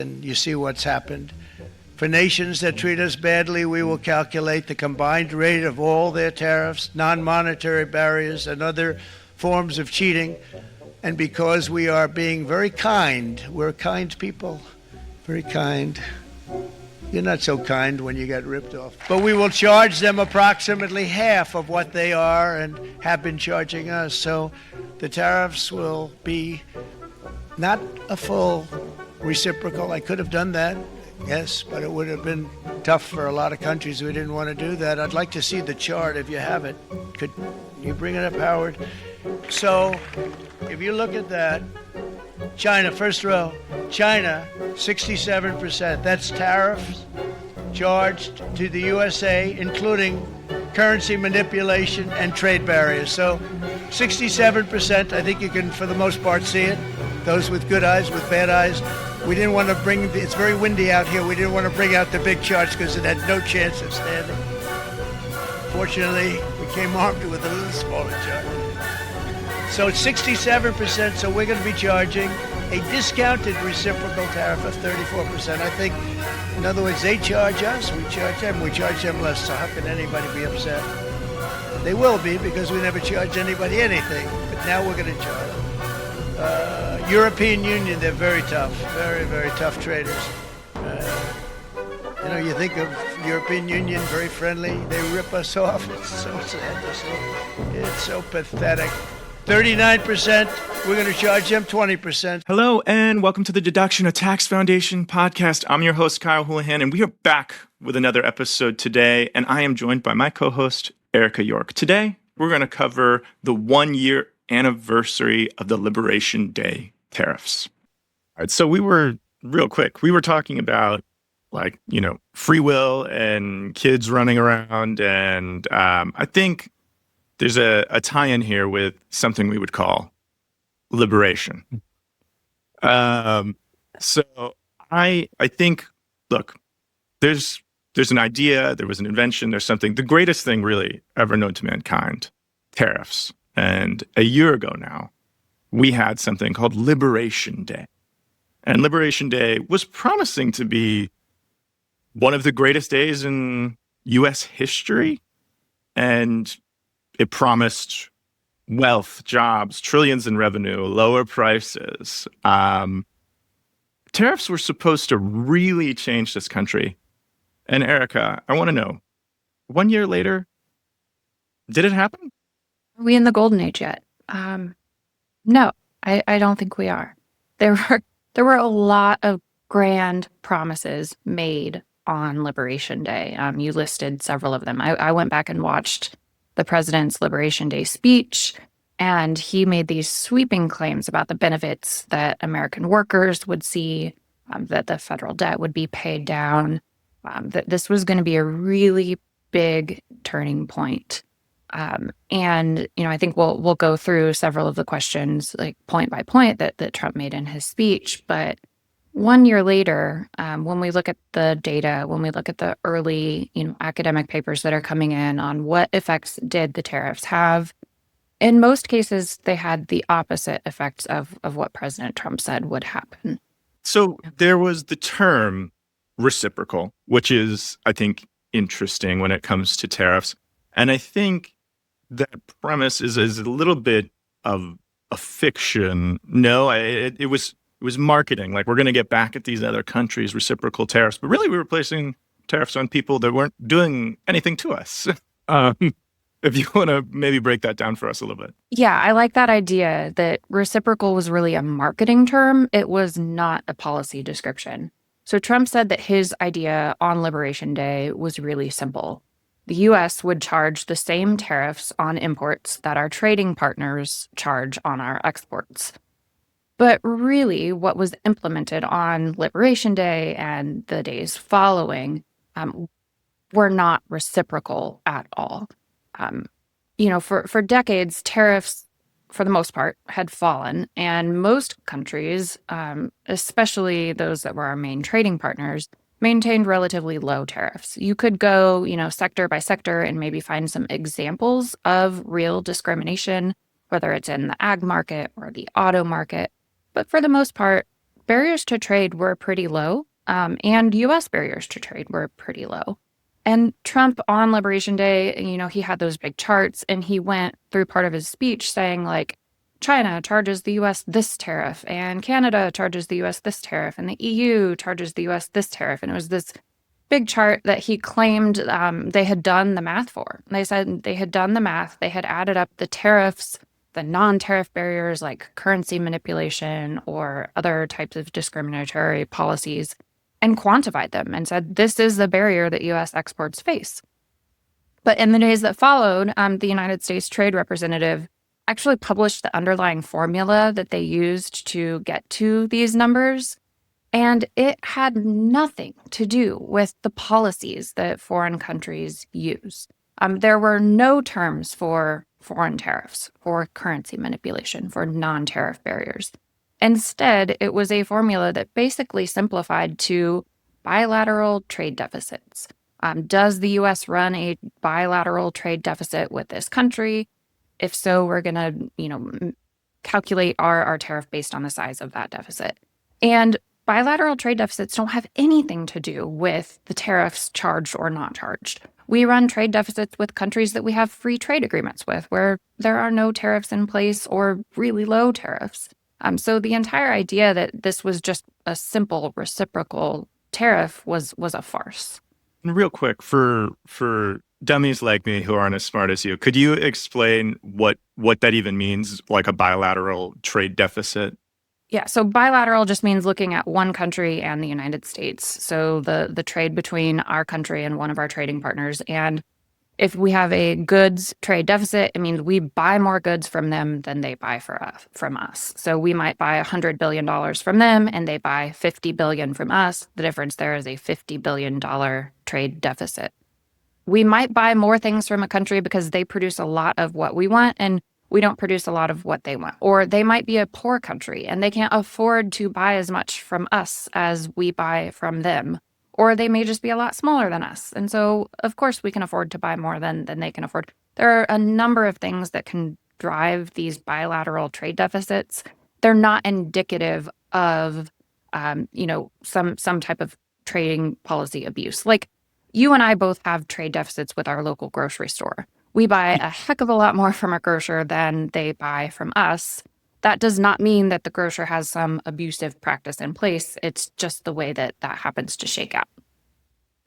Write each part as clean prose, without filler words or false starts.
And you see what's happened. For nations that treat us badly, we will calculate the combined rate of all their tariffs, non-monetary barriers, and other forms of cheating. And because we are being very kind, we're kind people, very kind. You're not so kind when you get ripped off. But we will charge them approximately half of what they are and have been charging us. So the tariffs will be not a full reciprocal. I could have done that, yes, but it would have been tough for a lot of countries who didn't want to do that. I'd like to see the chart if you have it. Could you bring it up, Howard? So if you look at that, China, first row, China, 67%. That's tariffs charged to the USA, including currency manipulation and trade barriers. So 67%, I think you can, for the most part, see it. Those with good eyes, with bad eyes. We didn't want to it's very windy out here. We didn't want to bring out the big charts because it had no chance of standing. Fortunately, we came armed with a little smaller chart. So it's 67%, so we're going to be charging a discounted reciprocal tariff of 34%. I think, in other words, they charge us, we charge them less, so how can anybody be upset? They will be, because we never charge anybody anything, but now we're going to charge. European Union, they're very tough, very, very tough traders. You think of European Union, very friendly. They rip us off. It's so sad to see. It's so pathetic. 39%, we're going to charge them 20%. Hello, and welcome to the Deduction, a Tax Foundation podcast. I'm your host, Kyle Hulehan, and we are back with another episode today, and I am joined by my co-host, Erica York. Today, we're going to cover the 1-year anniversary of the Liberation Day tariffs. All right, so we were talking about free will and kids running around, and I think there's a tie-in here with something we would call liberation. So I think, look, there's an idea, there was an invention, there's something, the greatest thing really ever known to mankind, tariffs. And a year ago now, we had something called Liberation Day. And Liberation Day was promising to be one of the greatest days in U.S. history. And it promised wealth, jobs, trillions in revenue, lower prices. Tariffs were supposed to really change this country. And Erica, I want to know, 1 year later, did it happen? Are we in the golden age yet? No, I don't think we are. There were a lot of grand promises made on Liberation Day. You listed several of them. I went back and watched the president's Liberation Day speech, and he made these sweeping claims about the benefits that American workers would see, that the federal debt would be paid down, that this was going to be a really big turning point. And I think we'll go through several of the questions, like point by point, that Trump made in his speech. But 1 year later, when we look at the data, when we look at the early, academic papers that are coming in on what effects did the tariffs have, in most cases, they had the opposite effects of what President Trump said would happen. So there was the term reciprocal, which is, I think, interesting when it comes to tariffs. And I think that premise is a little bit of a fiction. No, it was marketing. Like, we're going to get back at these other countries, reciprocal tariffs. But really, we were placing tariffs on people that weren't doing anything to us. If you want to maybe break that down for us a little bit. Yeah, I like that idea that reciprocal was really a marketing term. It was not a policy description. So Trump said that his idea on Liberation Day was really simple. The U.S. would charge the same tariffs on imports that our trading partners charge on our exports. But really, what was implemented on Liberation Day and the days following were not reciprocal at all. For decades, tariffs, for the most part, had fallen, and most countries, especially those that were our main trading partners, maintained relatively low tariffs. You could go, sector by sector and maybe find some examples of real discrimination, whether it's in the ag market or the auto market. But for the most part, barriers to trade were pretty low, and U.S. barriers to trade were pretty low. And Trump on Liberation Day, he had those big charts, and he went through part of his speech saying, like, China charges the U.S. this tariff, and Canada charges the U.S. this tariff, and the EU charges the U.S. this tariff. And it was this big chart that he claimed they had done the math for. They said they had done the math. They had added up the tariffs, the non-tariff barriers like currency manipulation or other types of discriminatory policies, and quantified them and said, this is the barrier that U.S. exports face. But in the days that followed, the United States Trade Representative actually published the underlying formula that they used to get to these numbers, and it had nothing to do with the policies that foreign countries use. There were no terms for foreign tariffs, for currency manipulation, for non-tariff barriers. Instead, it was a formula that basically simplified to bilateral trade deficits. Does the U.S. run a bilateral trade deficit with this country? If so, we're going to, calculate our tariff based on the size of that deficit. And bilateral trade deficits don't have anything to do with the tariffs charged or not charged. We run trade deficits with countries that we have free trade agreements with, where there are no tariffs in place or really low tariffs. So the entire idea that this was just a simple reciprocal tariff was a farce. And real quick, for dummies like me who aren't as smart as you, could you explain what that even means, like a bilateral trade deficit? Yeah, so bilateral just means looking at one country and the United States. So the trade between our country and one of our trading partners. And if we have a goods trade deficit, it means we buy more goods from them than they buy from us. So we might buy $100 billion from them and they buy $50 billion from us. The difference there is a $50 billion trade deficit. We might buy more things from a country because they produce a lot of what we want and we don't produce a lot of what they want. Or they might be a poor country and they can't afford to buy as much from us as we buy from them. Or they may just be a lot smaller than us. And so, of course, we can afford to buy more than they can afford. There are a number of things that can drive these bilateral trade deficits. They're not indicative of, some type of trading policy abuse. Like, you and I both have trade deficits with our local grocery store. We buy a heck of a lot more from a grocer than they buy from us. That does not mean that the grocer has some abusive practice in place. It's just the way that happens to shake out.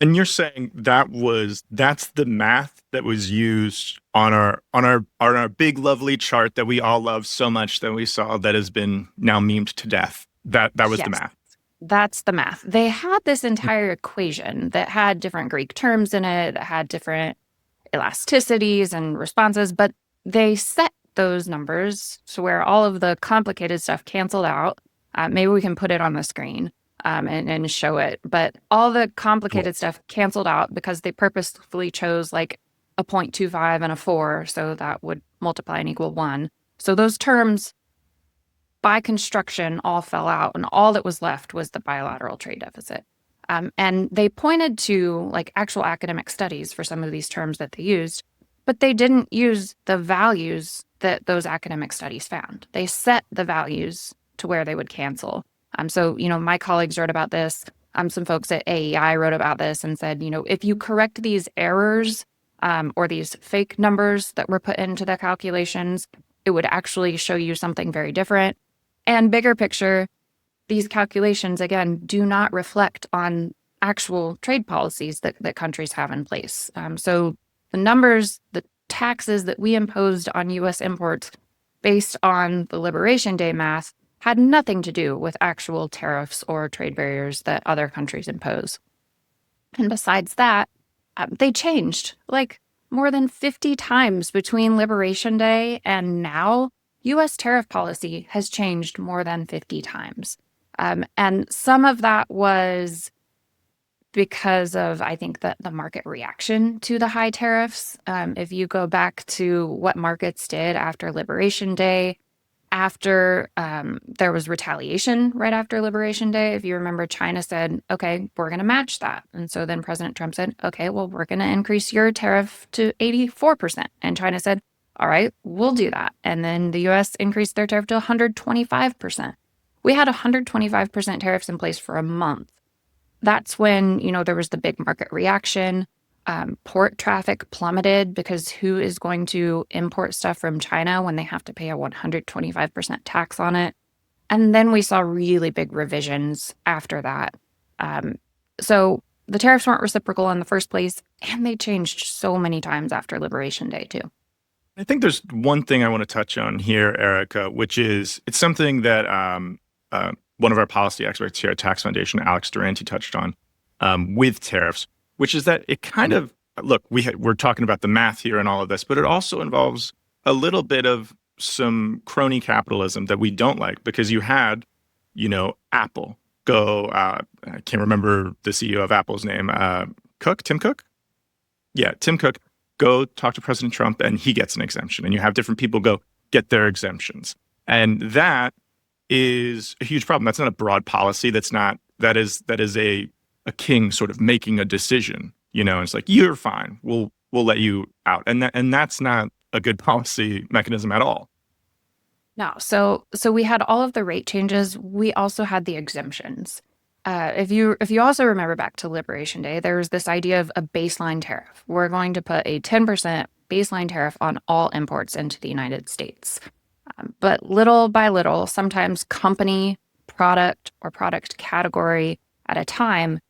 And you're saying that's the math that was used on our big lovely chart that we all love so much that we saw that has been now memed to death. That was Yes, the math. that's the math. They had this entire equation that had different Greek terms in it, that had different elasticities and responses, but they set those numbers so where all of the complicated stuff canceled out. Maybe we can put it on the screen and show it. But all the complicated stuff canceled out because they purposefully chose like a 0.25 and a 4. So that would multiply and equal 1. So those terms by construction all fell out. And all that was left was the bilateral trade deficit. And they pointed to like actual academic studies for some of these terms that they used, but they didn't use the values that those academic studies found. They set the values to where they would cancel. So, my colleagues wrote about this. Some folks at AEI wrote about this and said, if you correct these errors or these fake numbers that were put into the calculations, it would actually show you something very different. And bigger picture, these calculations, again, do not reflect on actual trade policies that countries have in place. So the numbers, the taxes that we imposed on U.S. imports based on the Liberation Day math had nothing to do with actual tariffs or trade barriers that other countries impose. And besides that, they changed like more than 50 times between Liberation Day and now. U.S. tariff policy has changed more than 50 times. And some of that was because of, I think, the market reaction to the high tariffs. If you go back to what markets did after Liberation Day, after there was retaliation right after Liberation Day, if you remember, China said, okay, we're going to match that. And so then President Trump said, okay, well, we're going to increase your tariff to 84%. And China said, all right, we'll do that. And then the U.S. increased their tariff to 125%. we had 125% tariffs in place for a month. That's when, there was the big market reaction. Port traffic plummeted because who is going to import stuff from China when they have to pay a 125% tax on it? And then we saw really big revisions after that. So the tariffs weren't reciprocal in the first place, and they changed so many times after Liberation Day, too. I think there's one thing I want to touch on here, Erica, which is it's something that one of our policy experts here at Tax Foundation, Alex Durante, touched on with tariffs, which is that it kind of, look, we're talking about the math here and all of this, but it also involves a little bit of some crony capitalism that we don't like, because you had, Apple go, I can't remember the CEO of Apple's name, Tim Cook? Yeah, Tim Cook, go talk to President Trump and he gets an exemption. And you have different people go get their exemptions. And that is a huge problem. That's not a broad policy. That is a king sort of making a decision. It's like, you're fine. We'll let you out. And that's not a good policy mechanism at all. No. So we had all of the rate changes. We also had the exemptions. If you also remember back to Liberation Day, there was this idea of a baseline tariff. We're going to put a 10% baseline tariff on all imports into the United States. But little by little, sometimes company, product, or product category at a time,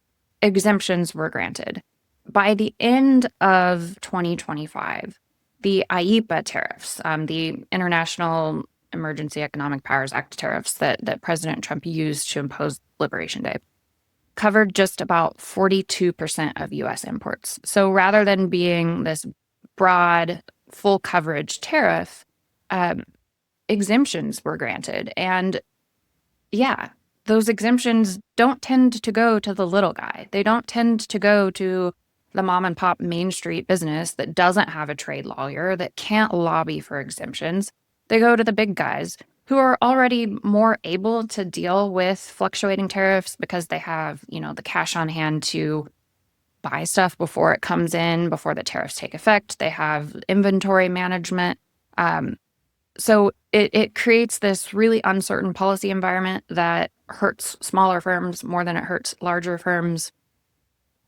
exemptions were granted. By the end of 2025, the IEEPA tariffs, the International Emergency Economic Powers Act tariffs that President Trump used to impose Liberation Day, covered just about 42% of U.S. imports. So rather than being this broad, full coverage tariff, exemptions were granted. And yeah, those exemptions don't tend to go to the little guy. They don't tend to go to the mom and pop Main Street business that doesn't have a trade lawyer, that can't lobby for exemptions. They go to the big guys who are already more able to deal with fluctuating tariffs because they have, the cash on hand to buy stuff before it comes in, before the tariffs take effect. They have inventory management. So it creates this really uncertain policy environment that hurts smaller firms more than it hurts larger firms.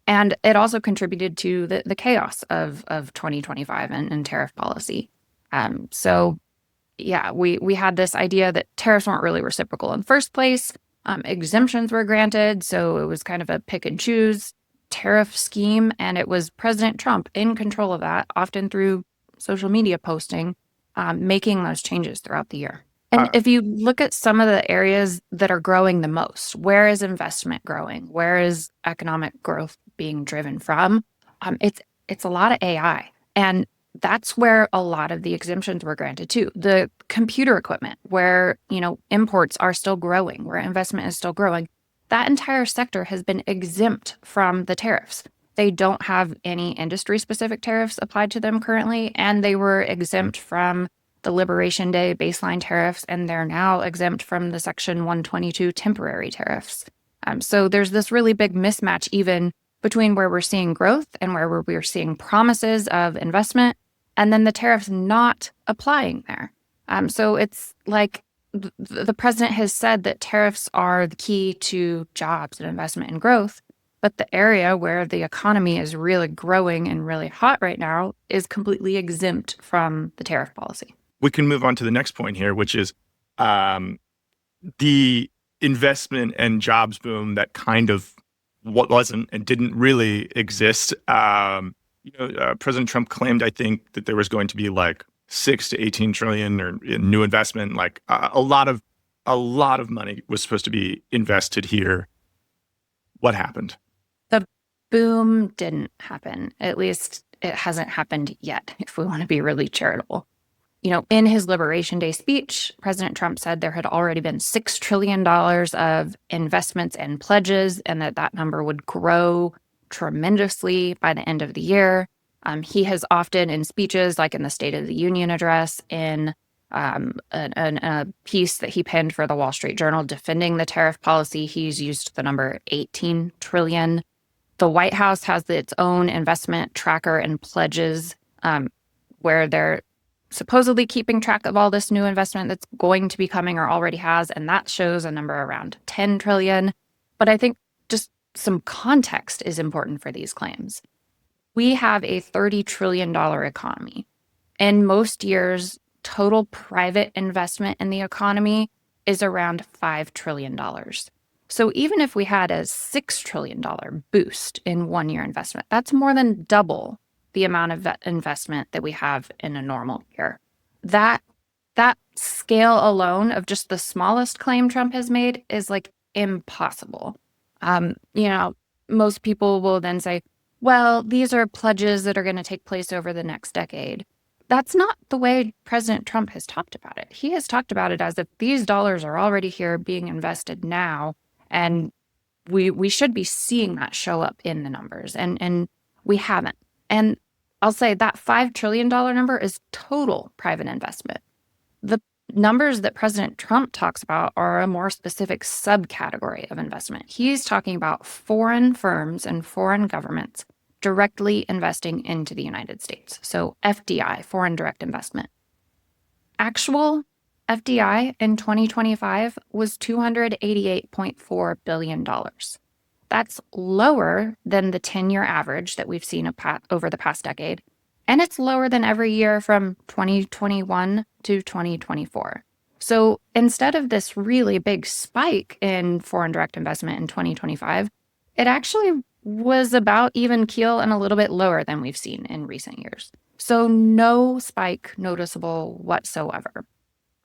And it also contributed to the chaos of 2025 and tariff policy. So yeah, we had this idea that tariffs weren't really reciprocal in the first place. Exemptions were granted, so it was kind of a pick and choose tariff scheme. And it was President Trump in control of that, often through social media posting, making those changes throughout the year. And if you look at some of the areas that are growing the most, where is investment growing? Where is economic growth being driven from? It's a lot of AI. And that's where a lot of the exemptions were granted too. The computer equipment, where, imports are still growing, where investment is still growing, that entire sector has been exempt from the tariffs. They don't have any industry-specific tariffs applied to them currently, and they were exempt from the Liberation Day baseline tariffs, and they're now exempt from the Section 122 temporary tariffs. So there's this really big mismatch even between where we're seeing growth and where we're seeing promises of investment, and then the tariffs not applying there. So it's like the president has said that tariffs are the key to jobs and investment and growth, but the area where the economy is really growing and really hot right now is completely exempt from the tariff policy. We can move on to the next point here, which is the investment and jobs boom that kind of what wasn't and didn't really exist. President Trump claimed, I think, that there was going to be like 6 to 18 trillion or in new investment. Like a lot of money was supposed to be invested here. What happened? The boom didn't happen. At least it hasn't happened yet, if we want to be really charitable. In his Liberation Day speech, President Trump said there had already been $6 trillion of investments and pledges, and that number would grow tremendously by the end of the year. He has often, in speeches like in the State of the Union address, in a piece that he penned for the Wall Street Journal defending the tariff policy, he's used the number 18 trillion. The White House has its own investment tracker and pledges where they're supposedly keeping track of all this new investment that's going to be coming or already has, and that shows a number around 10 trillion. But I think just some context is important for these claims. We have a $30 trillion economy. In most years, total private investment in the economy is around $5 trillion. So even if we had a $6 trillion boost in 1 year investment, that's more than double the amount of investment that we have in a normal year. That scale alone of just the smallest claim Trump has made is like impossible. Most people will then say, well, these are pledges that are going to take place over the next decade. That's not the way President Trump has talked about it. He has talked about it as if these dollars are already here being invested now, and we should be seeing that show up in the numbers, and we haven't. And I'll say that $5 trillion number is total private investment. The numbers that President Trump talks about are a more specific subcategory of investment. He's talking about foreign firms and foreign governments directly investing into the United States. So FDI, foreign direct investment. Actual FDI in 2025 was $288.4 billion. That's lower than the 10-year average that we've seen over the past decade, and it's lower than every year from 2021 to 2024. So instead of this really big spike in foreign direct investment in 2025, it actually was about even keel and a little bit lower than we've seen in recent years. So no spike noticeable whatsoever.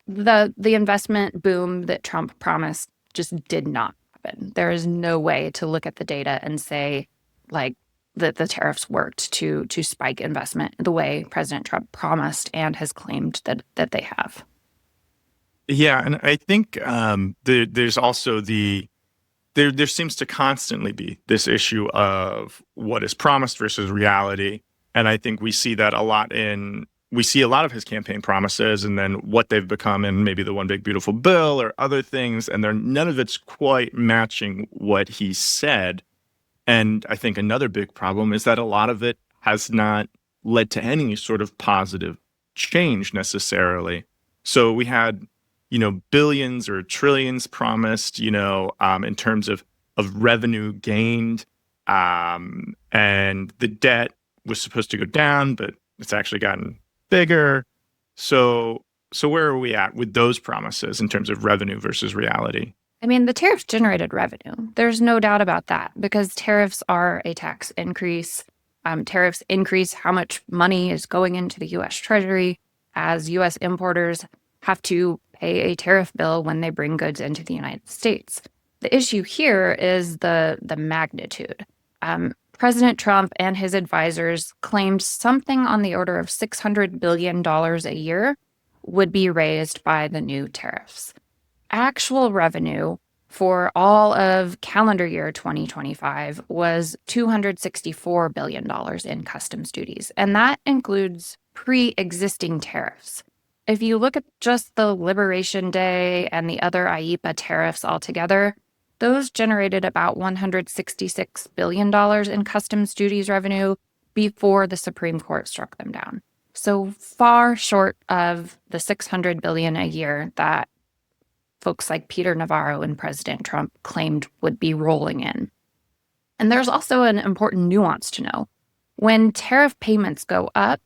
The investment boom that Trump promised just did not happen. There is no way to look at the data and say, like, that the tariffs worked to spike investment the way President Trump promised and has claimed that they have. Yeah, and I think there's also there seems to constantly be this issue of what is promised versus reality. And I think we see that a lot we see a lot of his campaign promises and then what they've become in maybe the One Big Beautiful Bill or other things. And none of it's quite matching what he said. And I think another big problem is that a lot of it has not led to any sort of positive change necessarily. So we had, billions or trillions promised, in terms of revenue gained. And the debt was supposed to go down, but it's actually gotten bigger. So where are we at with those promises in terms of revenue versus reality? I mean, the tariffs generated revenue. There's no doubt about that, because tariffs are a tax increase. Tariffs increase how much money is going into the U.S. Treasury, as U.S. importers have to pay a tariff bill when they bring goods into the United States. The issue here is the magnitude. President Trump and his advisors claimed something on the order of $600 billion a year would be raised by the new tariffs. Actual revenue for all of calendar year 2025 was $264 billion in customs duties, and that includes pre-existing tariffs. If you look at just the Liberation Day and the other IEEPA tariffs altogether, those generated about $166 billion in customs duties revenue before the Supreme Court struck them down. So far short of the $600 billion a year that folks like Peter Navarro and President Trump claimed would be rolling in. And there's also an important nuance to know. When tariff payments go up,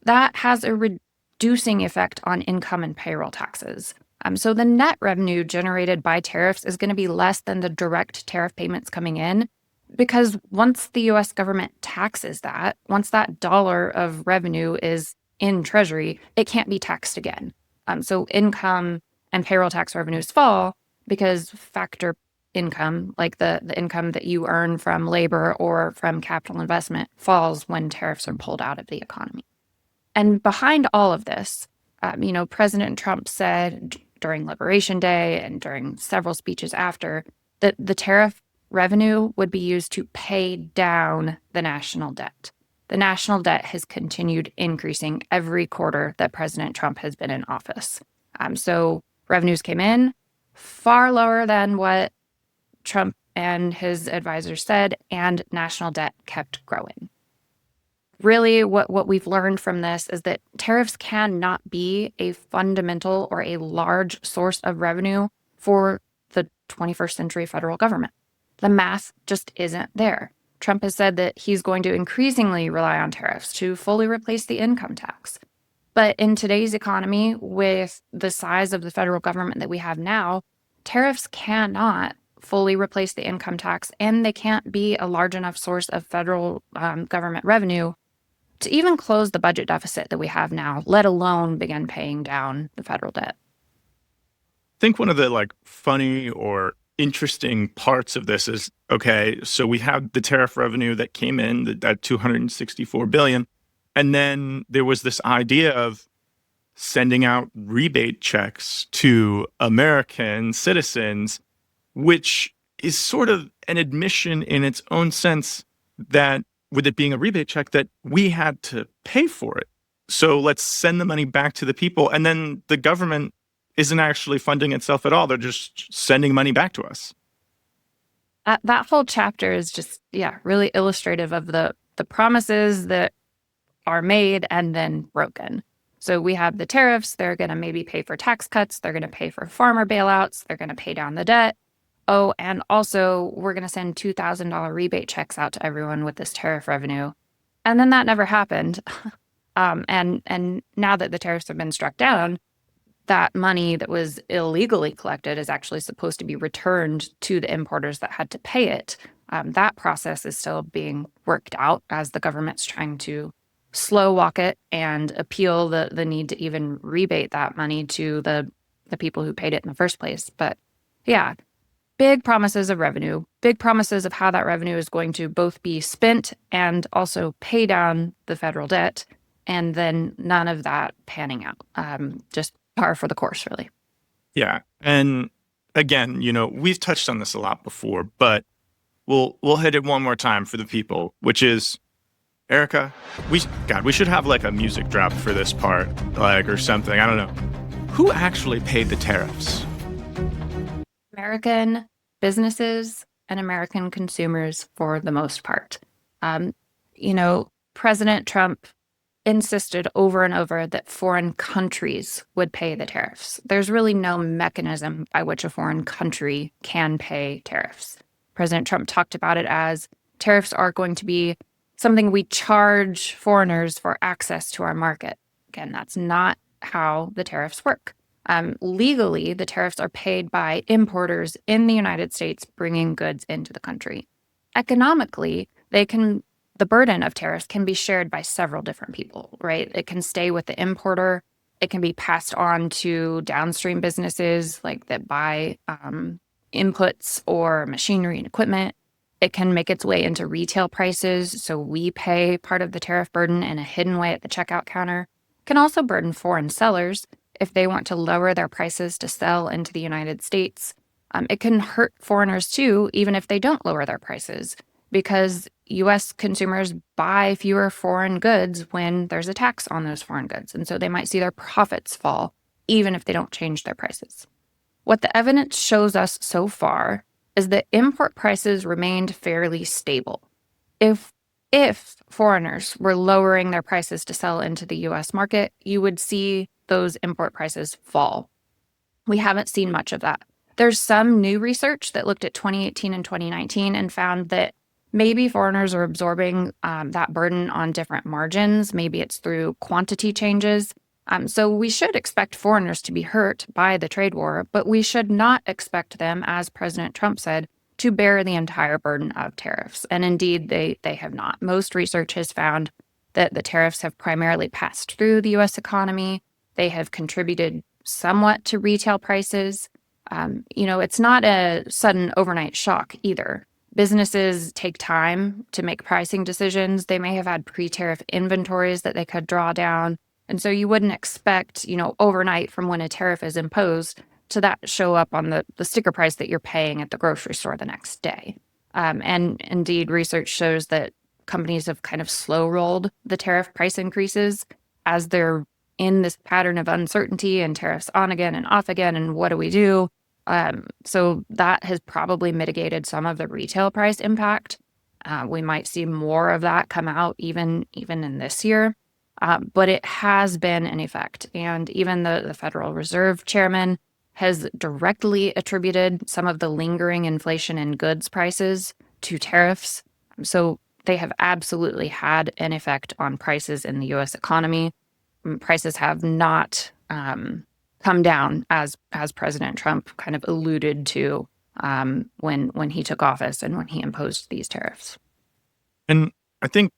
that has a reducing effect on income and payroll taxes. So the net revenue generated by tariffs is going to be less than the direct tariff payments coming in, because once the U.S. government taxes that, once that dollar of revenue is in Treasury, it can't be taxed again. So income and payroll tax revenues fall because factor income, like the income that you earn from labor or from capital investment, falls when tariffs are pulled out of the economy. And behind all of this, President Trump said during Liberation Day and during several speeches after that the tariff revenue would be used to pay down the national debt. The national debt has continued increasing every quarter that President Trump has been in office. So revenues came in far lower than what Trump and his advisors said, and national debt kept growing. really what we've learned from this is that tariffs cannot be a fundamental or a large source of revenue for the 21st century federal government. The math just isn't there. Trump has said that he's going to increasingly rely on tariffs to fully replace the income tax. But in today's economy, with the size of the federal government that we have now, tariffs cannot fully replace the income tax, and they can't be a large enough source of federal government revenue to even close the budget deficit that we have now, let alone begin paying down the federal debt. I think one of the funny or interesting parts of this is, okay, so we have the tariff revenue that came in, that $264 billion. And then there was this idea of sending out rebate checks to American citizens, which is sort of an admission in its own sense that, with it being a rebate check, that we had to pay for it. So let's send the money back to the people. And then the government isn't actually funding itself at all. They're just sending money back to us. That whole chapter is just, really illustrative of the promises that are made and then broken. So we have the tariffs. They're going to maybe pay for tax cuts. They're going to pay for farmer bailouts. They're going to pay down the debt. Oh, and also we're going to send $2,000 rebate checks out to everyone with this tariff revenue. And then that never happened. And now that the tariffs have been struck down, that money that was illegally collected is actually supposed to be returned to the importers that had to pay it. That process is still being worked out as the government's trying to slow walk it and appeal the need to even rebate that money to the people who paid it in the first place. But yeah, big promises of revenue, big promises of how that revenue is going to both be spent and also pay down the federal debt, and then none of that panning out. Just par for the course, really. Yeah. And again, we've touched on this a lot before, but we'll hit it one more time for the people, which is, Erica, we should have a music drop for this part, or something. I don't know. Who actually paid the tariffs? American businesses and American consumers for the most part. President Trump insisted over and over that foreign countries would pay the tariffs. There's really no mechanism by which a foreign country can pay tariffs. President Trump talked about it as tariffs are going to be something we charge foreigners for access to our market. Again, that's not how the tariffs work. Legally, the tariffs are paid by importers in the United States bringing goods into the country. Economically, the burden of tariffs can be shared by several different people, right? It can stay with the importer. It can be passed on to downstream businesses that buy inputs or machinery and equipment. It can make its way into retail prices, so we pay part of the tariff burden in a hidden way at the checkout counter. It can also burden foreign sellers if they want to lower their prices to sell into the United States. It can hurt foreigners too, even if they don't lower their prices, because U.S. consumers buy fewer foreign goods when there's a tax on those foreign goods, and so they might see their profits fall, even if they don't change their prices. What the evidence shows us so far is that import prices remained fairly stable. If foreigners were lowering their prices to sell into the U.S. market, you would see those import prices fall. We haven't seen much of that. There's some new research that looked at 2018 and 2019 and found that maybe foreigners are absorbing that burden on different margins. Maybe it's through quantity changes. So we should expect foreigners to be hurt by the trade war, but we should not expect them, as President Trump said, to bear the entire burden of tariffs. And indeed, they have not. Most research has found that the tariffs have primarily passed through the U.S. economy. They have contributed somewhat to retail prices. It's not a sudden overnight shock either. Businesses take time to make pricing decisions. They may have had pre-tariff inventories that they could draw down. And so you wouldn't expect, overnight from when a tariff is imposed to that show up on the sticker price that you're paying at the grocery store the next day. And indeed, research shows that companies have kind of slow rolled the tariff price increases as they're in this pattern of uncertainty and tariffs on again and off again. And what do we do? So that has probably mitigated some of the retail price impact. We might see more of that come out even in this year. But it has been in effect. And even the Federal Reserve chairman has directly attributed some of the lingering inflation in goods prices to tariffs. So they have absolutely had an effect on prices in the U.S. economy. Prices have not come down as President Trump kind of alluded to when he took office and when he imposed these tariffs. And I think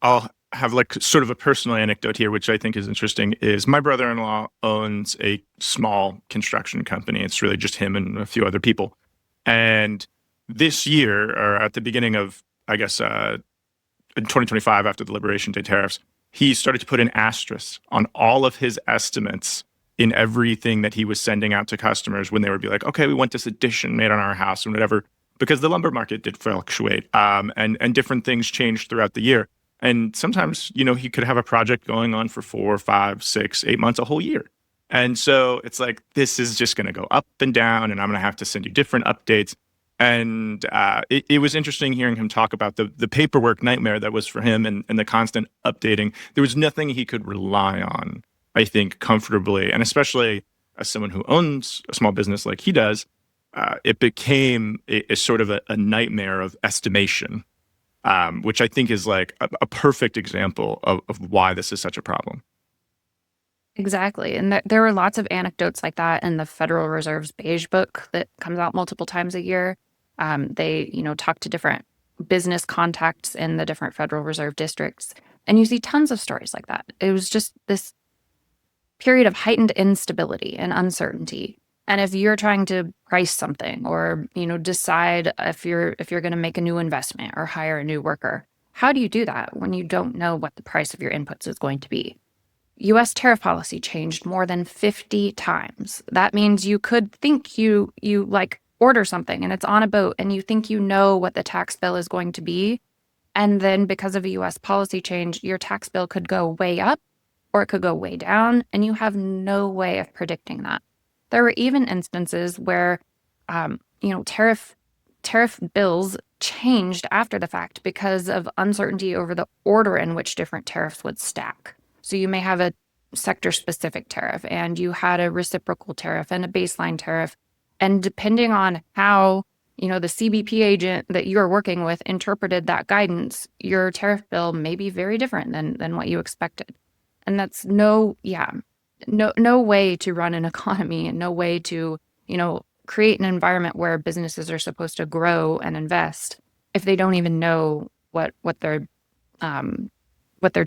I'll have like sort of a personal anecdote here, which I think is interesting, is my brother-in-law owns a small construction company. It's really just him and a few other people. And this year, or at the beginning of, I guess, in 2025, after the Liberation Day tariffs, he started to put an asterisk on all of his estimates in everything that he was sending out to customers when they would be like, okay, we want this addition made on our house and whatever, because the lumber market did fluctuate and different things changed throughout the year. And sometimes, he could have a project going on for 4, 5, 6, 8 months, a whole year. And so it's like, this is just going to go up and down, and I'm going to have to send you different updates. And it was interesting hearing him talk about the paperwork nightmare that was for him and the constant updating. There was nothing he could rely on, I think, comfortably. And especially as someone who owns a small business like he does, it became a sort of a nightmare of estimation. Which I think is like a perfect example of why this is such a problem. Exactly. And there were lots of anecdotes like that in the Federal Reserve's Beige Book that comes out multiple times a year. They, talk to different business contacts in the different Federal Reserve districts. And you see tons of stories like that. It was just this period of heightened instability and uncertainty. And if you're trying to price something or, decide if you're going to make a new investment or hire a new worker, how do you do that when you don't know what the price of your inputs is going to be? U.S. tariff policy changed more than 50 times. That means you could think you like order something and it's on a boat and you think you know what the tax bill is going to be. And then because of a U.S. policy change, your tax bill could go way up or it could go way down, and you have no way of predicting that. There were even instances where, tariff bills changed after the fact because of uncertainty over the order in which different tariffs would stack. So you may have a sector-specific tariff, and you had a reciprocal tariff and a baseline tariff. And depending on how, the CBP agent that you're working with interpreted that guidance, your tariff bill may be very different than what you expected. And that's no way to run an economy and no way to, create an environment where businesses are supposed to grow and invest if they don't even know what their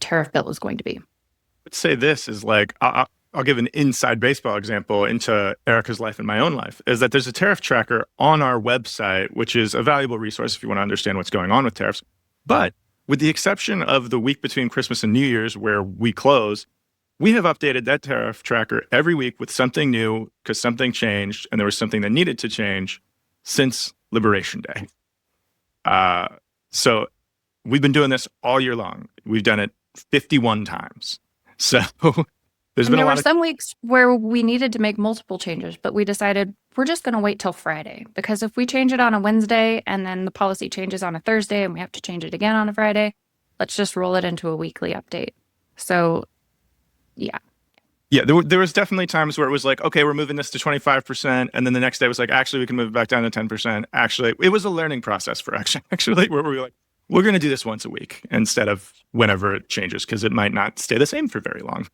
tariff bill is going to be. Let's say this is like, I'll give an inside baseball example into Erica's life and my own life, is that there's a tariff tracker on our website, which is a valuable resource if you want to understand what's going on with tariffs. But with the exception of the week between Christmas and New Year's where we close, we have updated that tariff tracker every week with something new because something changed and there was something that needed to change since Liberation Day. So we've been doing this all year long. We've done it 51 times. So there were some weeks where we needed to make multiple changes, but we decided we're just going to wait till Friday, because if we change it on a Wednesday and then the policy changes on a Thursday and we have to change it again on a Friday, let's just roll it into a weekly update. So, yeah. Yeah, there was definitely times where it was like, okay, we're moving this to 25%. And then the next day was like, actually, we can move it back down to 10%. Actually, it was a learning process for actually where we were like, we're going to do this once a week instead of whenever it changes, because it might not stay the same for very long.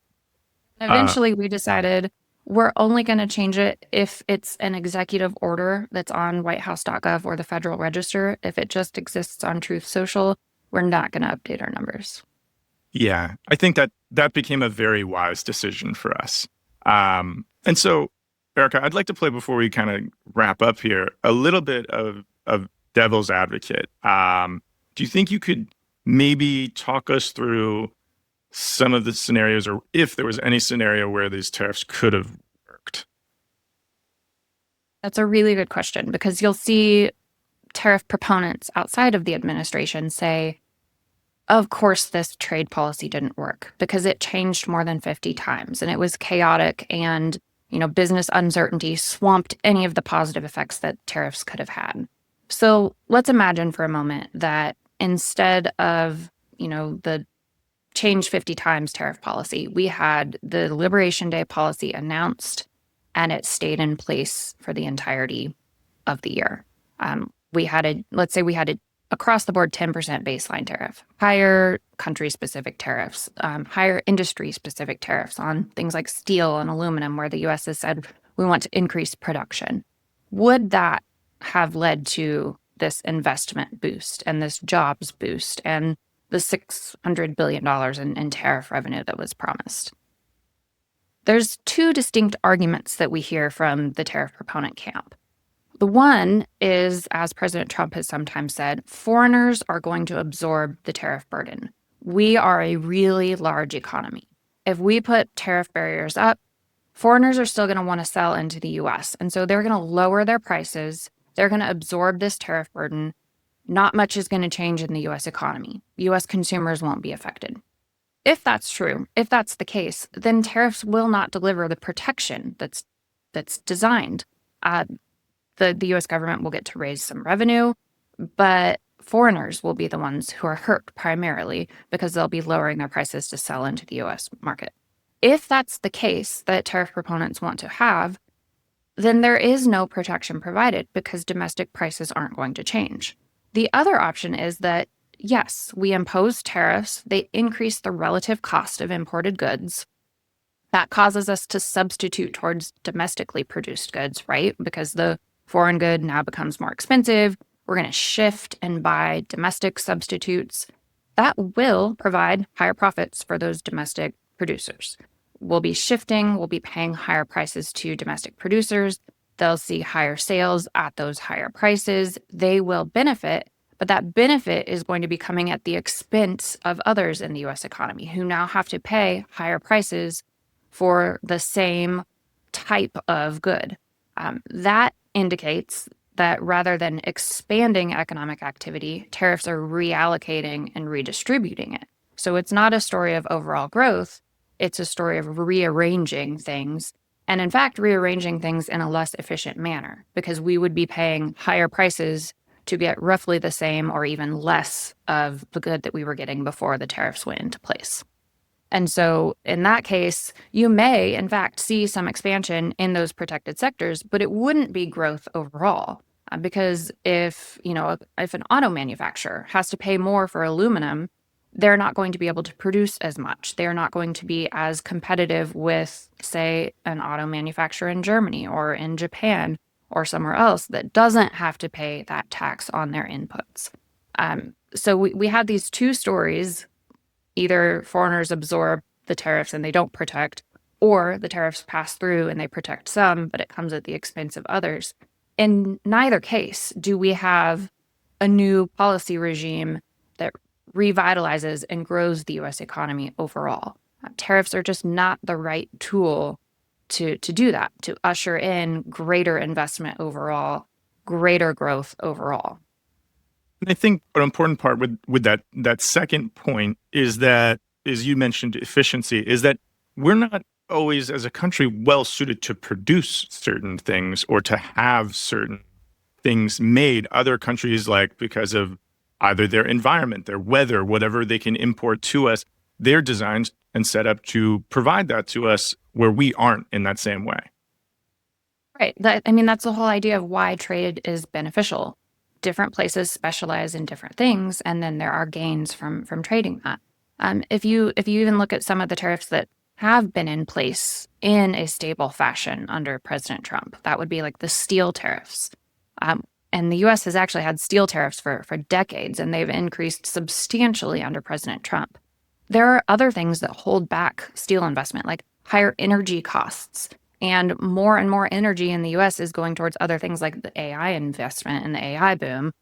Eventually, we decided we're only going to change it if it's an executive order that's on whitehouse.gov or the Federal Register. If it just exists on Truth Social, we're not going to update our numbers. Yeah, I think that became a very wise decision for us. And so, Erica, I'd like to play, before we kind of wrap up here, a little bit of devil's advocate. Do you think you could maybe talk us through some of the scenarios, or if there was any scenario where these tariffs could have worked? That's a really good question, because you'll see tariff proponents outside of the administration say, of course, this trade policy didn't work because it changed more than 50 times and it was chaotic, and, business uncertainty swamped any of the positive effects that tariffs could have had. So let's imagine for a moment that instead of, the change 50 times tariff policy, we had the Liberation Day policy announced, and it stayed in place for the entirety of the year. Let's say we had a across the board 10% baseline tariff, higher country specific tariffs, higher industry specific tariffs on things like steel and aluminum, where the US has said we want to increase production. Would that have led to this investment boost and this jobs boost and the $600 billion in tariff revenue that was promised? There's two distinct arguments that we hear from the tariff proponent camp. The one is, as President Trump has sometimes said, foreigners are going to absorb the tariff burden. We are a really large economy. If we put tariff barriers up, foreigners are still going to want to sell into the US. And so they're going to lower their prices. They're going to absorb this tariff burden. Not much is going to change in the US economy. US consumers won't be affected. If that's true, if that's the case, then tariffs will not deliver the protection that's designed. The US government will get to raise some revenue, but foreigners will be the ones who are hurt primarily because they'll be lowering their prices to sell into the US market. If that's the case that tariff proponents want to have, then there is no protection provided because domestic prices aren't going to change. The other option is that, yes, we impose tariffs, they increase the relative cost of imported goods. That causes us to substitute towards domestically produced goods, right? Because the foreign good now becomes more expensive. We're going to shift and buy domestic substitutes. That will provide higher profits for those domestic producers. We'll be shifting, we'll be paying higher prices to domestic producers. They'll see higher sales at those higher prices. They will benefit, but that benefit is going to be coming at the expense of others in the US economy who now have to pay higher prices for the same type of good. That indicates that rather than expanding economic activity, tariffs are reallocating and redistributing it. So it's not a story of overall growth, it's a story of rearranging things, and in fact, rearranging things in a less efficient manner, because we would be paying higher prices to get roughly the same or even less of the good that we were getting before the tariffs went into place. And so in that case, you may, in fact, see some expansion in those protected sectors, but it wouldn't be growth overall. Because if an auto manufacturer has to pay more for aluminum, they're not going to be able to produce as much. They're not going to be as competitive with, say, an auto manufacturer in Germany or in Japan or somewhere else that doesn't have to pay that tax on their inputs. So we have these two stories. Either foreigners absorb the tariffs and they don't protect, or the tariffs pass through and they protect some, but it comes at the expense of others. In neither case do we have a new policy regime that revitalizes and grows the US economy overall. Tariffs are just not the right tool to do that, to usher in greater investment overall, greater growth overall. And I think an important part with that second point is that, as you mentioned, efficiency, is that we're not always, as a country, well suited to produce certain things or to have certain things made. Other countries, like because of either their environment, their weather, whatever they can import to us, they're designed and set up to provide that to us where we aren't in that same way. Right. That's the whole idea of why trade is beneficial. Different places specialize in different things, and then there are gains from trading that. If you even look at some of the tariffs that have been in place in a stable fashion under President Trump, that would be like the steel tariffs. And the U.S. has actually had steel tariffs for decades, and they've increased substantially under President Trump. There are other things that hold back steel investment, like higher energy costs. And more energy in the U.S. is going towards other things like the AI investment and the AI boom,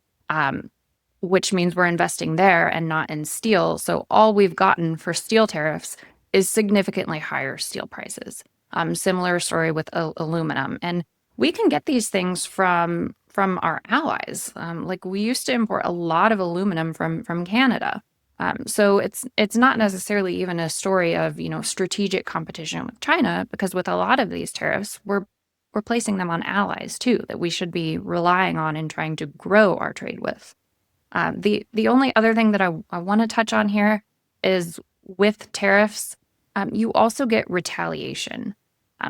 which means we're investing there and not in steel. So all we've gotten for steel tariffs is significantly higher steel prices. Similar story with aluminum. And we can get these things from our allies. Like we used to import a lot of aluminum from Canada. So it's not necessarily even a story of, strategic competition with China, because with a lot of these tariffs, we're placing them on allies too, that we should be relying on and trying to grow our trade with. The only other thing that I want to touch on here is with tariffs, you also get retaliation.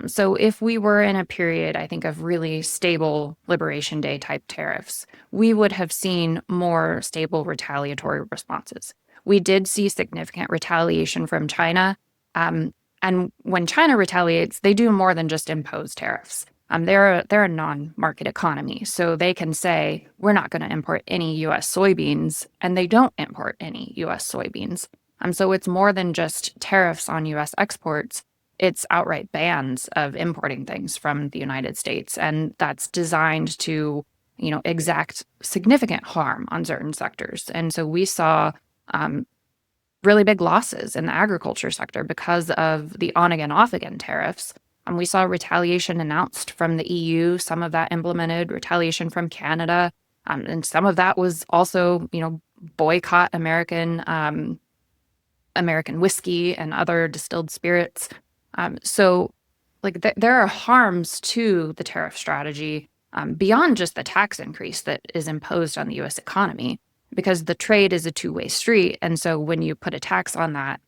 So if we were in a period, I think, of really stable Liberation Day type tariffs, we would have seen more stable retaliatory responses. We did see significant retaliation from China. And when China retaliates, they do more than just impose tariffs. They're a non-market economy, so they can say, we're not going to import any U.S. soybeans, and they don't import any U.S. soybeans. So it's more than just tariffs on U.S. exports. It's outright bans of importing things from the United States, and that's designed to, exact significant harm on certain sectors. And so we saw really big losses in the agriculture sector because of the on-again, off-again tariffs. We saw retaliation announced from the EU, some of that implemented, retaliation from Canada, and some of that was also, boycott American whiskey and other distilled spirits. So there are harms to the tariff strategy beyond just the tax increase that is imposed on the U.S. economy, because the trade is a two-way street. And so when you put a tax on that,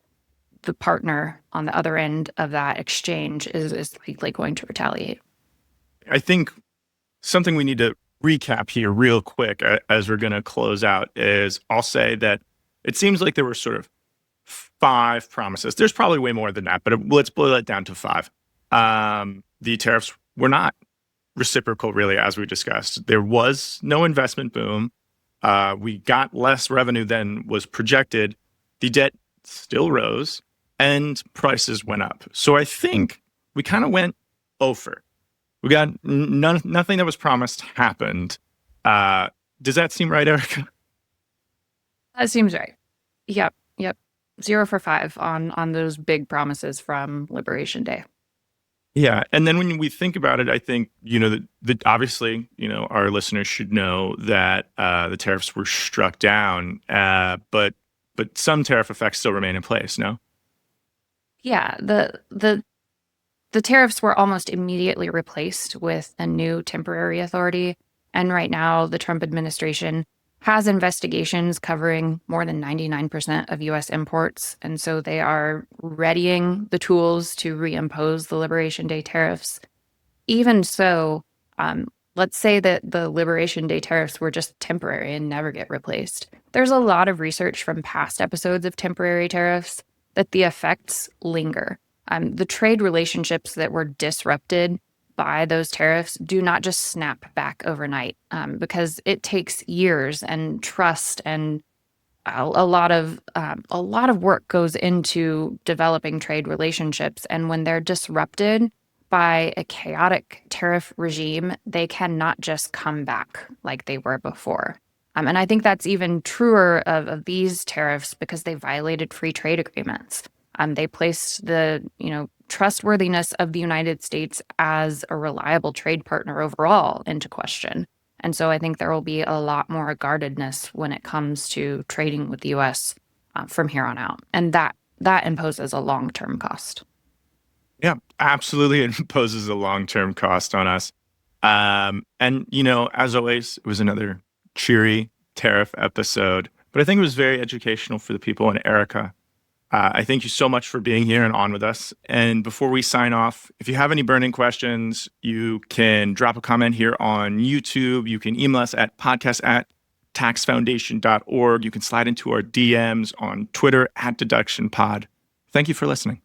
the partner on the other end of that exchange is likely going to retaliate. I think something we need to recap here real quick as we're going to close out is I'll say that it seems like there were sort of 5 promises. There's probably way more than that, but let's boil it down to 5. The tariffs were not reciprocal, really, as we discussed. There was no investment boom. We got less revenue than was projected. The debt still rose, and prices went up. So I think we kind of went over. We got nothing that was promised happened. Does that seem right, Erica? That seems right. Yep. 0 for 5 on those big promises from Liberation Day. Yeah. And then when we think about it, I think, that obviously, our listeners should know that the tariffs were struck down, but some tariff effects still remain in place, no? Yeah. The tariffs were almost immediately replaced with a new temporary authority. And right now, the Trump administration has investigations covering more than 99% of U.S. imports. And so they are readying the tools to reimpose the Liberation Day tariffs. Even so, let's say that the Liberation Day tariffs were just temporary and never get replaced. There's a lot of research from past episodes of temporary tariffs that the effects linger. The trade relationships that were disrupted by those tariffs do not just snap back overnight, because it takes years and trust, and a lot of work goes into developing trade relationships. And when they're disrupted by a chaotic tariff regime, they cannot just come back like they were before. And I think that's even truer of these tariffs because they violated free trade agreements. They placed the trustworthiness of the United States as a reliable trade partner overall into question. And so I think there will be a lot more guardedness when it comes to trading with the U.S. From here on out. And that imposes a long-term cost. Yeah, absolutely. It imposes a long-term cost on us. And, as always, it was another cheery tariff episode, but I think it was very educational for the people. And Erica, I thank you so much for being here and on with us. And before we sign off, if you have any burning questions, you can drop a comment here on YouTube. You can email us at podcast@taxfoundation.org. You can slide into our DMs on Twitter @DeductionPod. Thank you for listening.